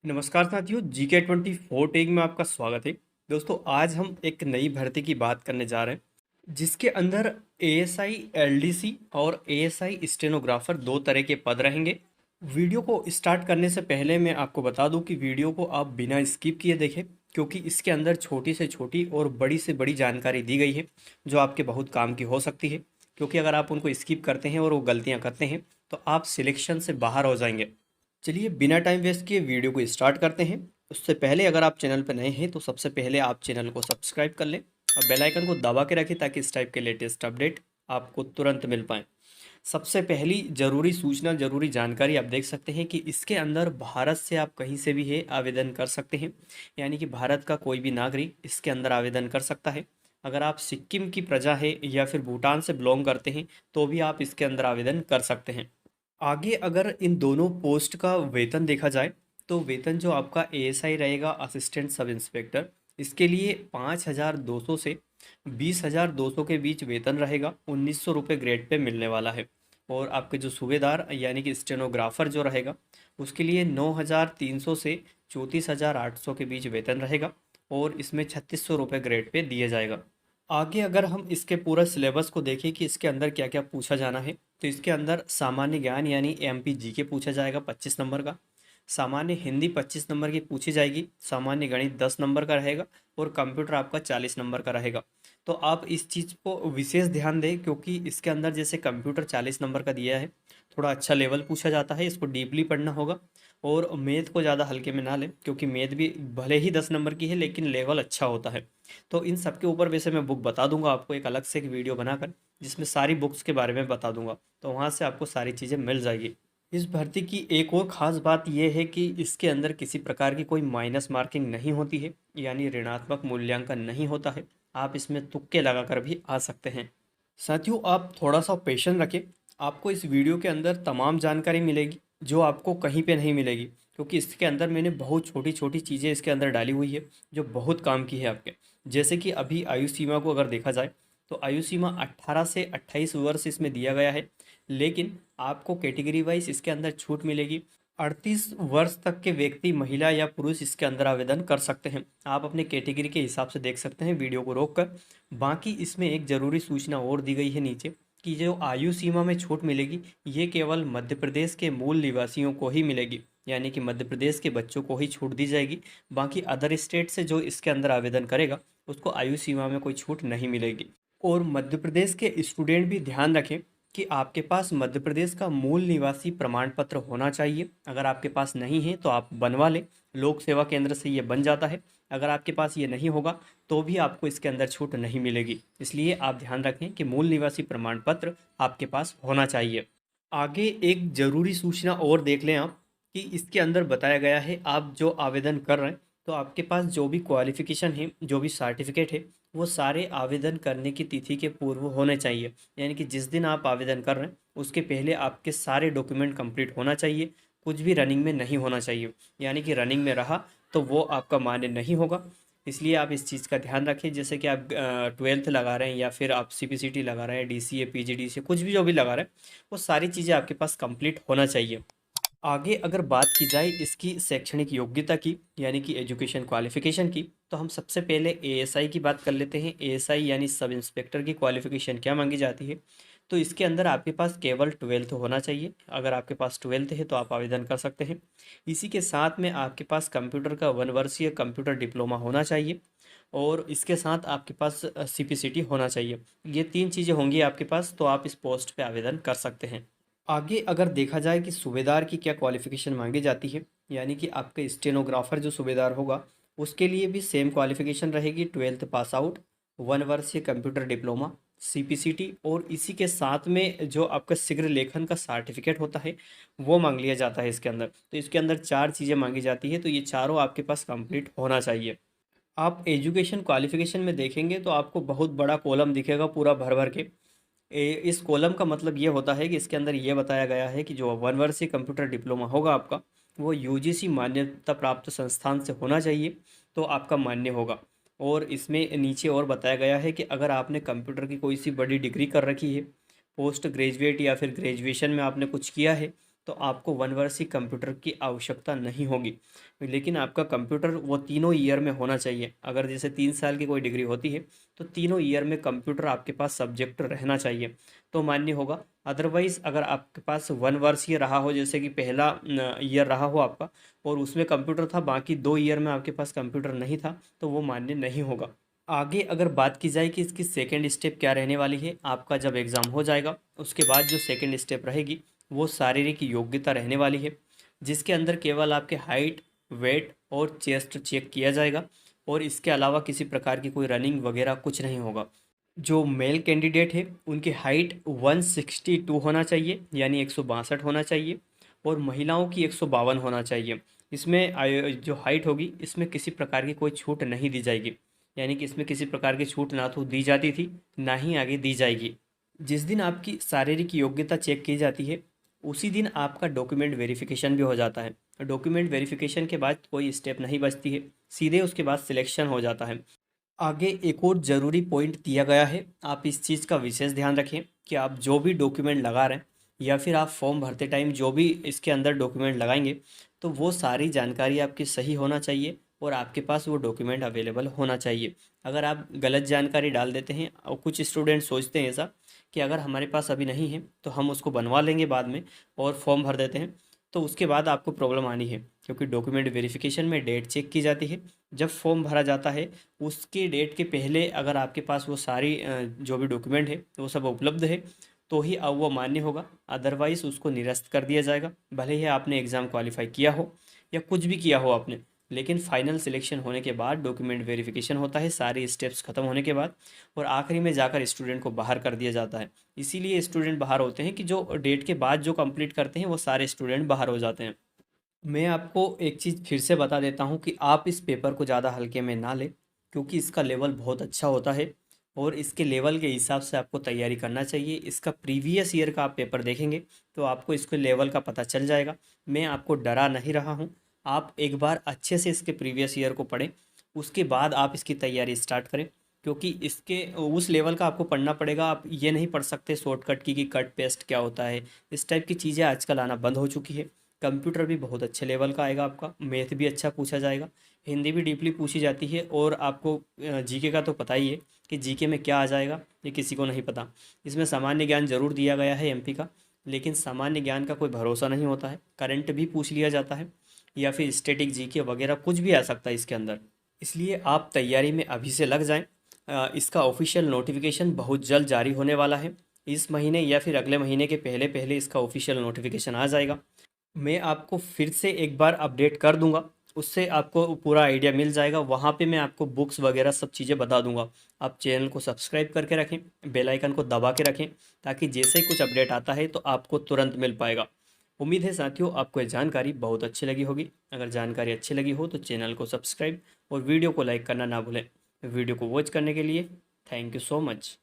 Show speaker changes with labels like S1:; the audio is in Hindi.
S1: नमस्कार साथियों, GK24 टेक में आपका स्वागत है। दोस्तों, आज हम एक नई भर्ती की बात करने जा रहे हैं जिसके अंदर ASI LDC और ASI स्टेनोग्राफर दो तरह के पद रहेंगे। वीडियो को स्टार्ट करने से पहले मैं आपको बता दूं कि वीडियो को आप बिना स्किप किए देखें, क्योंकि इसके अंदर छोटी से छोटी और बड़ी से बड़ी जानकारी दी गई है जो आपके बहुत काम की हो सकती है। क्योंकि अगर आप उनको स्किप करते हैं और वो गलतियाँ करते हैं तो आप सिलेक्शन से बाहर हो जाएंगे। चलिए बिना टाइम वेस्ट किए वीडियो को स्टार्ट करते हैं। उससे पहले अगर आप चैनल पर नए हैं तो सबसे पहले आप चैनल को सब्सक्राइब कर लें और बेल आइकन को दबा के रखें ताकि इस टाइप के लेटेस्ट अपडेट आपको तुरंत मिल पाएँ। सबसे पहली ज़रूरी सूचना, ज़रूरी जानकारी आप देख सकते हैं कि इसके अंदर भारत से आप कहीं से भी है आवेदन कर सकते हैं। यानी कि भारत का कोई भी नागरिक इसके अंदर आवेदन कर सकता है। अगर आप सिक्किम की प्रजा है या फिर भूटान से बिलोंग करते हैं तो भी आप इसके अंदर आवेदन कर सकते हैं। आगे अगर इन दोनों पोस्ट का वेतन देखा जाए तो वेतन जो आपका ASI रहेगा, असिस्टेंट सब इंस्पेक्टर, इसके लिए 5,200 से 20,200 के बीच वेतन रहेगा। 1,900 रुपये ग्रेड पे मिलने वाला है। और आपके जो सूबेदार यानी कि स्टेनोग्राफर जो रहेगा उसके लिए 9,300 से 34,800 के बीच वेतन रहेगा और इसमें 3,600 रुपये ग्रेड पे दिया जाएगा। आगे अगर हम इसके पूरा सिलेबस को देखें कि इसके अंदर क्या क्या पूछा जाना है तो इसके अंदर सामान्य ज्ञान यानी MPGK पूछा जाएगा 25 नंबर का। सामान्य हिंदी 25 नंबर की पूछी जाएगी। सामान्य गणित 10 नंबर का रहेगा और कंप्यूटर आपका 40 नंबर का रहेगा। तो आप इस चीज़ को विशेष ध्यान दें क्योंकि इसके अंदर जैसे कंप्यूटर 40 नंबर का दिया है, थोड़ा अच्छा लेवल पूछा जाता है, इसको डीपली पढ़ना होगा। और मैथ को ज़्यादा हल्के में ना लें क्योंकि मैथ भी भले ही 10 नंबर की है लेकिन लेवल अच्छा होता है। तो इन सब के ऊपर वैसे मैं बुक बता दूंगा आपको एक अलग से एक वीडियो बनाकर, जिसमें सारी बुक्स के बारे में बता दूंगा, तो वहाँ से आपको सारी चीज़ें मिल जाएगी। इस भर्ती की एक और ख़ास बात यह है कि इसके अंदर किसी प्रकार की कोई माइनस मार्किंग नहीं होती है, यानी ऋणात्मक मूल्यांकन नहीं होता है। आप इसमें तुक्के लगाकर भी आ सकते हैं। साथियों, आप थोड़ा सा पेशेंस रखें। आपको इस वीडियो के अंदर तमाम जानकारी मिलेगी जो आपको कहीं पे नहीं मिलेगी, क्योंकि इसके अंदर मैंने बहुत छोटी छोटी चीज़ें इसके अंदर डाली हुई है जो बहुत काम की है आपके। जैसे कि अभी आयु सीमा को अगर देखा जाए तो आयु सीमा 18 से 28 वर्ष इसमें दिया गया है, लेकिन आपको कैटेगरी वाइज इसके अंदर छूट मिलेगी। 38 वर्ष तक के व्यक्ति, महिला या पुरुष, इसके अंदर आवेदन कर सकते हैं। आप अपने कैटेगरी के हिसाब से देख सकते हैं वीडियो को रोककर। बाकी इसमें एक ज़रूरी सूचना और दी गई है नीचे कि जो आयु सीमा में छूट मिलेगी ये केवल मध्य प्रदेश के मूल निवासियों को ही मिलेगी, यानी कि मध्य प्रदेश के बच्चों को ही छूट दी जाएगी। बाकी अदर स्टेट से जो इसके अंदर आवेदन करेगा उसको आयु सीमा में कोई छूट नहीं मिलेगी। और मध्य प्रदेश के स्टूडेंट भी ध्यान रखें कि आपके पास मध्य प्रदेश का मूल निवासी प्रमाण पत्र होना चाहिए। अगर आपके पास नहीं है तो आप बनवा लें, लोक सेवा केंद्र से ये बन जाता है। अगर आपके पास ये नहीं होगा तो भी आपको इसके अंदर छूट नहीं मिलेगी। इसलिए आप ध्यान रखें कि मूल निवासी प्रमाण पत्र आपके पास होना चाहिए। आगे एक ज़रूरी सूचना और देख लें आप कि इसके अंदर बताया गया है आप जो आवेदन कर रहे हैं तो आपके पास जो भी क्वालिफ़िकेशन है, जो भी सर्टिफिकेट है, वो सारे आवेदन करने की तिथि के पूर्व होने चाहिए। यानी कि जिस दिन आप आवेदन कर रहे हैं उसके पहले आपके सारे डॉक्यूमेंट कंप्लीट होना चाहिए। कुछ भी रनिंग में नहीं होना चाहिए, यानी कि रनिंग में रहा तो वो आपका मान्य नहीं होगा। इसलिए आप इस चीज़ का ध्यान रखें। जैसे कि आप 12th लगा रहे हैं या फिर आप CPCT लगा रहे हैं, DCA PGDCA कुछ भी जो भी लगा रहे हैं, वो सारी चीज़ें आपके पास कंप्लीट होना चाहिए। आगे अगर बात की जाए इसकी शैक्षणिक योग्यता की, यानी कि एजुकेशन क्वालिफिकेशन की, तो हम सबसे पहले ASI की बात कर लेते हैं। ASI यानी सब इंस्पेक्टर की क्वालिफिकेशन क्या मांगी जाती है। तो इसके अंदर आपके पास केवल 12th होना चाहिए। अगर आपके पास 12th है तो आप आवेदन कर सकते हैं। इसी के साथ में आपके पास कंप्यूटर का 1 वर्षीय कंप्यूटर डिप्लोमा होना चाहिए और इसके साथ आपके पास CPCT होना चाहिए। ये 3 चीज़ें होंगी आपके पास तो आप इस पोस्ट पे आवेदन कर सकते हैं। आगे अगर देखा जाए कि सूबेदार की क्या क्वालिफ़िकेशन मांगी जाती है, यानी कि आपके स्टेनोग्राफर जो सूबेदार होगा उसके लिए भी सेम क्वालिफ़िकेशन रहेगी। 12th पास आउट, 1 वर्षीय कंप्यूटर डिप्लोमा, CPCT और इसी के साथ में जो आपका शीघ्र लेखन का सर्टिफिकेट होता है वो मांग लिया जाता है इसके अंदर। तो इसके अंदर 4 चीज़ें मांगी जाती है, तो ये चारों आपके पास कंप्लीट होना चाहिए। आप एजुकेशन क्वालिफ़िकेशन में देखेंगे तो आपको बहुत बड़ा कॉलम दिखेगा पूरा भर भर के। इस कॉलम का मतलब ये होता है कि इसके अंदर ये बताया गया है कि जो 1 वर्षीय कंप्यूटर डिप्लोमा होगा आपका, वो UGC मान्यता प्राप्त संस्थान से होना चाहिए तो आपका मान्य होगा। और इसमें नीचे और बताया गया है कि अगर आपने कंप्यूटर की कोई सी बड़ी डिग्री कर रखी है, पोस्ट ग्रेजुएट या फिर ग्रेजुएशन में आपने कुछ किया है, तो आपको 1 वर्ष ही कंप्यूटर की आवश्यकता नहीं होगी। लेकिन आपका कंप्यूटर वो तीनों ईयर में होना चाहिए। अगर जैसे 3 साल की कोई डिग्री होती है तो तीनों ईयर में कंप्यूटर आपके पास सब्जेक्ट रहना चाहिए तो मान्य होगा। अदरवाइज़ अगर आपके पास 1 वर्ष ये रहा हो, जैसे कि पहला ईयर रहा हो आपका और उसमें कंप्यूटर था, बाकी 2 ईयर में आपके पास कंप्यूटर नहीं था, तो वो मान्य नहीं होगा। आगे अगर बात की जाए कि इसकी सेकंड स्टेप क्या रहने वाली है, आपका जब एग्ज़ाम हो जाएगा उसके बाद जो सेकंड स्टेप रहेगी वो शारीरिक योग्यता रहने वाली है, जिसके अंदर केवल आपके हाइट, वेट और चेस्ट चेक किया जाएगा और इसके अलावा किसी प्रकार की कोई रनिंग वगैरह कुछ नहीं होगा। जो मेल कैंडिडेट है उनकी हाइट 162 होना चाहिए, यानी 162 होना चाहिए, और महिलाओं की 152 होना चाहिए। इसमें जो हाइट होगी इसमें किसी प्रकार की कोई छूट नहीं दी जाएगी, यानी कि इसमें किसी प्रकार की छूट ना तो दी जाती थी ना ही आगे दी जाएगी। जिस दिन आपकी शारीरिक योग्यता चेक की जाती है उसी दिन आपका डॉक्यूमेंट वेरिफिकेशन भी हो जाता है। डॉक्यूमेंट वेरिफिकेशन के बाद कोई स्टेप नहीं बचती है, सीधे उसके बाद सिलेक्शन हो जाता है। आगे एक और ज़रूरी पॉइंट दिया गया है, आप इस चीज़ का विशेष ध्यान रखें कि आप जो भी डॉक्यूमेंट लगा रहे हैं या फिर आप फॉर्म भरते टाइम जो भी इसके अंदर डॉक्यूमेंट लगाएंगे तो वो सारी जानकारी आपकी सही होना चाहिए और आपके पास वो डॉक्यूमेंट अवेलेबल होना चाहिए। अगर आप गलत जानकारी डाल देते हैं, और कुछ स्टूडेंट सोचते हैं ऐसा कि अगर हमारे पास अभी नहीं है तो हम उसको बनवा लेंगे बाद में और फॉर्म भर देते हैं, तो उसके बाद आपको प्रॉब्लम आनी है, क्योंकि डॉक्यूमेंट वेरिफिकेशन में डेट चेक की जाती है। जब फॉर्म भरा जाता है उसके डेट के पहले अगर आपके पास वो सारी जो भी डॉक्यूमेंट है वो सब उपलब्ध है तो ही अब वो मान्य होगा, अदरवाइज़ उसको निरस्त कर दिया जाएगा। भले ही आपने एग्ज़ाम क्वालिफाई किया हो या कुछ भी किया हो आपने, लेकिन फाइनल सिलेक्शन होने के बाद डॉक्यूमेंट वेरिफिकेशन होता है सारे स्टेप्स खत्म होने के बाद, और आखिरी में जाकर स्टूडेंट को बाहर कर दिया जाता है। इसीलिए स्टूडेंट बाहर होते हैं कि जो डेट के बाद जो कंप्लीट करते हैं वो सारे स्टूडेंट बाहर हो जाते हैं। मैं आपको एक चीज़ फिर से बता देता हूँ कि आप इस पेपर को ज़्यादा हल्के में ना लें, क्योंकि इसका लेवल बहुत अच्छा होता है और इसके लेवल के हिसाब से आपको तैयारी करना चाहिए। इसका प्रीवियस ईयर का आप पेपर देखेंगे तो आपको इसके लेवल का पता चल जाएगा। मैं आपको डरा नहीं रहा हूँ, आप एक बार अच्छे से इसके प्रीवियस ईयर को पढ़ें, उसके बाद आप इसकी तैयारी स्टार्ट करें, क्योंकि इसके उस लेवल का आपको पढ़ना पड़ेगा। आप ये नहीं पढ़ सकते शॉर्टकट की कि कट पेस्ट क्या होता है, इस टाइप की चीज़ें आजकल आना बंद हो चुकी है। कंप्यूटर भी बहुत अच्छे लेवल का आएगा आपका, मैथ भी अच्छा पूछा जाएगा, हिंदी भी डीपली पूछी जाती है, और आपको जीके का तो पता ही है कि जीके में क्या आ जाएगा, ये किसी को नहीं पता। इसमें सामान्य ज्ञान जरूर दिया गया है एमपी का, लेकिन सामान्य ज्ञान का कोई भरोसा नहीं होता है, करंट भी पूछ लिया जाता है या फिर स्टैटिक जीके वगैरह कुछ भी आ सकता है इसके अंदर। इसलिए आप तैयारी में अभी से लग जाएं। इसका ऑफिशियल नोटिफिकेशन बहुत जल्द जारी होने वाला है, इस महीने या फिर अगले महीने के पहले पहले इसका ऑफिशियल नोटिफिकेशन आ जाएगा। मैं आपको फिर से एक बार अपडेट कर दूंगा, उससे आपको पूरा आइडिया मिल जाएगा। वहाँ पे मैं आपको बुक्स वगैरह सब चीज़ें बता दूंगा। आप चैनल को सब्सक्राइब करके रखें, बेल आइकन को दबा के रखें, ताकि जैसे ही कुछ अपडेट आता है तो आपको तुरंत मिल पाएगा। उम्मीद है साथियों आपको ये जानकारी बहुत अच्छी लगी होगी। अगर जानकारी अच्छी लगी हो तो चैनल को सब्सक्राइब और वीडियो को लाइक करना ना भूलें। वीडियो को वॉच करने के लिए थैंक यू सो मच।